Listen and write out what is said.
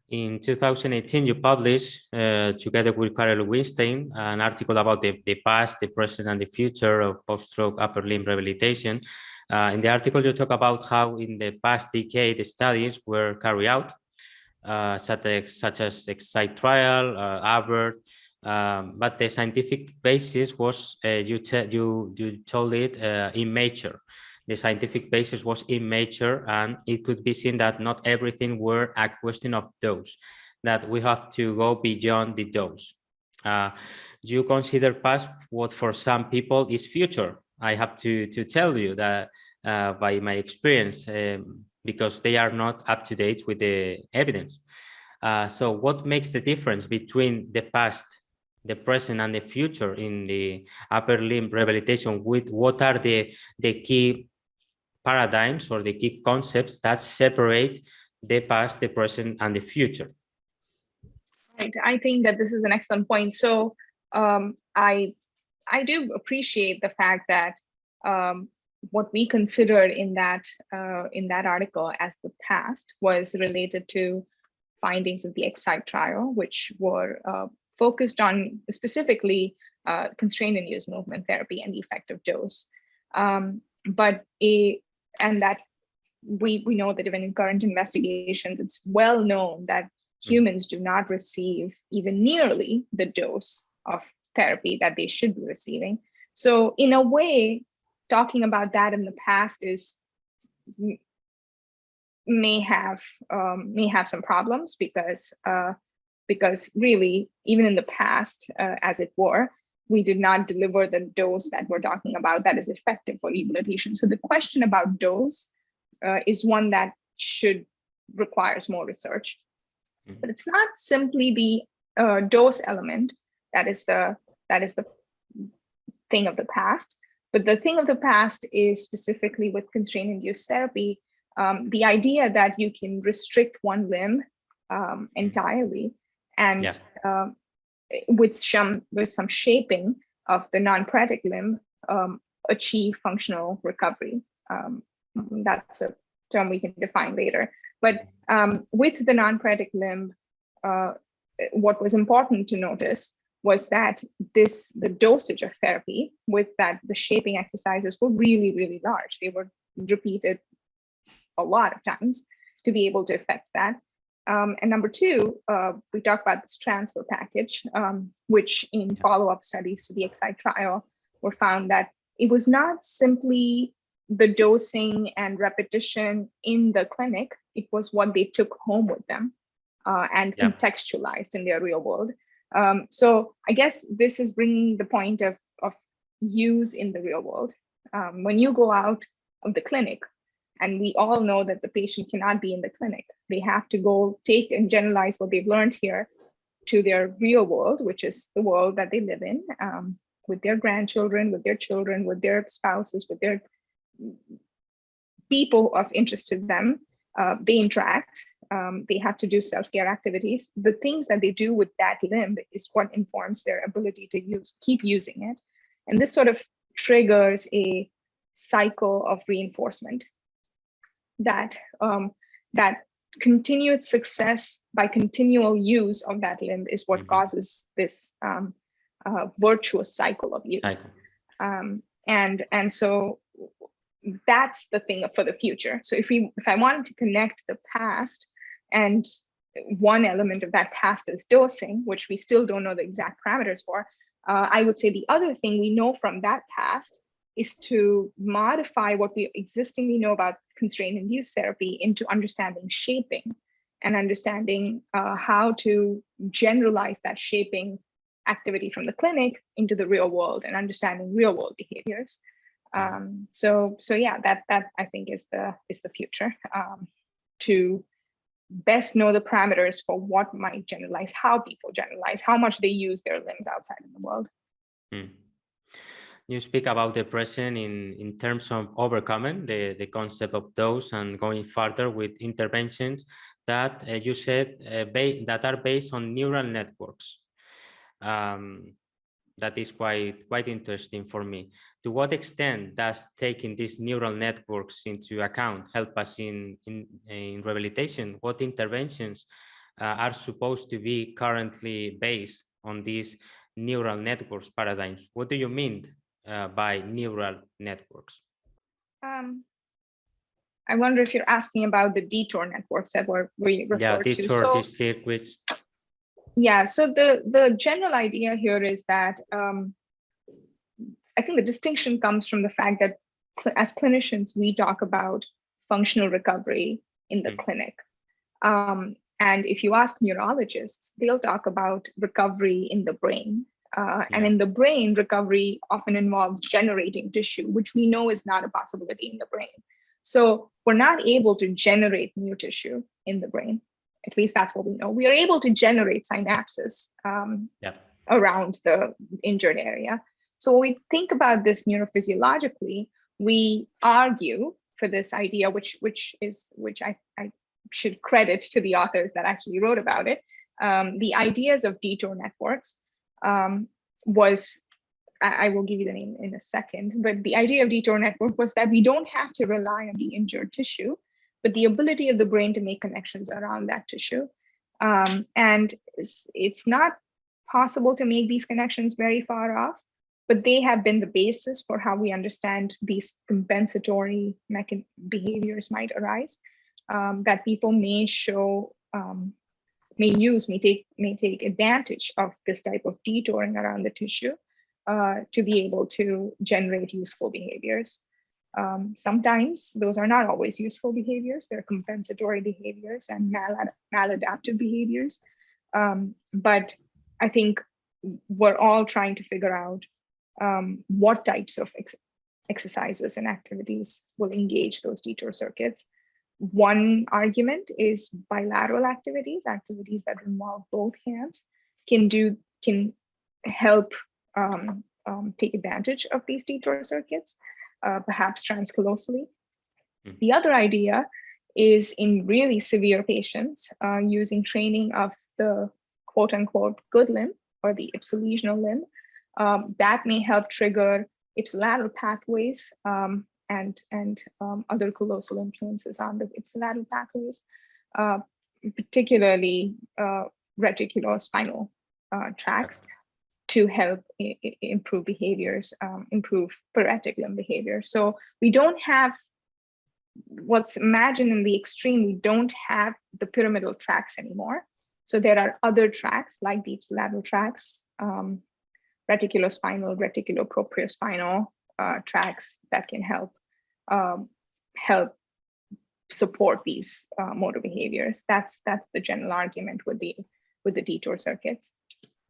In 2018, you published, together with Carolee Winstein, an article about the past, the present, and the future of post-stroke upper limb rehabilitation. In the article, you talk about how in the past decade, studies were carried out, such as Excite trial, Albert, but the scientific basis was, you told it, immature. The scientific basis was immature, and it could be seen that not everything were a question of dose, that we have to go beyond the dose. You consider past what for some people is future. I have to tell you that by my experience, because they are not up to date with the evidence. So what makes the difference between the past, the present, and the future in the upper limb rehabilitation? With what are the key paradigms or the key concepts that separate the past, the present, and the future? Right. I think that this is an excellent point. So I do appreciate the fact that what we considered in that article as the past was related to findings of the Excite trial, which were focused on specifically constrained induced movement therapy and the effective dose. And that we know that even in current investigations, it's well known that humans do not receive even nearly the dose of therapy that they should be receiving. So in a way, talking about that in the past may have some problems because really, even in the past, as it were, we did not deliver the dose that we're talking about that is effective for rehabilitation. So the question about dose is one that requires more research. But it's not simply the dose element that is the thing of the past. But the thing of the past is specifically with constraint induced therapy, the idea that you can restrict one limb entirely and with some shaping of the non-paretic limb, achieve functional recovery. That's a term we can define later. But with the non-paretic limb, what was important to notice was that the dosage of therapy with the shaping exercises were really, really large. They were repeated a lot of times to be able to affect that. And number two, we talk about this transfer package, which in follow-up studies to the Excite trial were found that it was not simply the dosing and repetition in the clinic, it was what they took home with them and contextualized in their real world. So I guess this is bringing the point of use in the real world. When you go out of the clinic, and we all know that the patient cannot be in the clinic, they have to go take and generalize what they've learned here to their real world, which is the world that they live in, with their grandchildren, with their children, with their spouses, with their people of interest to them. They interact, they have to do self-care activities. The things that they do with that limb is what informs their ability to keep using it. And this sort of triggers a cycle of reinforcement that continued success by continual use of that limb is what causes this virtuous cycle of use. And so that's the thing for the future. So if I wanted to connect the past, and one element of that past is dosing, which we still don't know the exact parameters for, I would say the other thing we know from that past is to modify what we existingly know about constraint induced therapy into understanding shaping and understanding how to generalize that shaping activity from the clinic into the real world and understanding real world behaviors. So yeah, that I think is the future, to best know the parameters for what might generalize, how people generalize, how much they use their limbs outside in the world. You speak about the present in terms of overcoming the concept of dose and going further with interventions that you said that are based on neural networks. That is quite interesting for me. To what extent does taking these neural networks into account help us in rehabilitation? What interventions are supposed to be currently based on these neural networks paradigms. What do you mean by neural networks? I wonder if you're asking about the detour networks that we referred to. Detour, these circuits. Yeah, so the general idea here is that I think the distinction comes from the fact that as clinicians, we talk about functional recovery in the clinic. And if you ask neurologists, they'll talk about recovery in the brain. And in the brain, recovery often involves generating tissue, which we know is not a possibility in the brain. So we're not able to generate new tissue in the brain. At least that's what we know. We are able to generate synapses around the injured area. So when we think about this neurophysiologically, we argue for this idea, which I should credit to the authors that actually wrote about it. The ideas of detour networks was, I will give you the name in a second, but the idea of detour network was that we don't have to rely on the injured tissue, but the ability of the brain to make connections around that tissue. And it's not possible to make these connections very far off, but they have been the basis for how we understand these compensatory behaviors might arise, that people may show, may take advantage of this type of detouring around the tissue to be able to generate useful behaviors. Sometimes those are not always useful behaviors. They're compensatory behaviors and maladaptive behaviors. But I think we're all trying to figure out what types of exercises and activities will engage those detour circuits. One argument is bilateral activities that involve both hands can help take advantage of these detour circuits, perhaps transcallosally. The other idea is in really severe patients using training of the quote unquote good limb or the ipsilesional limb. That may help trigger ipsilateral pathways and other callosal influences on the ipsilateral pathways, particularly reticulospinal tracts, to help improve behaviors, improve paretic limb behavior. So we don't have what's imagined in the extreme. We don't have the pyramidal tracts anymore. So there are other tracts like the ipsilateral tracts, reticulospinal, reticulopropriospinal tracts that can help support these motor behaviors. That's the general argument with the detour circuits.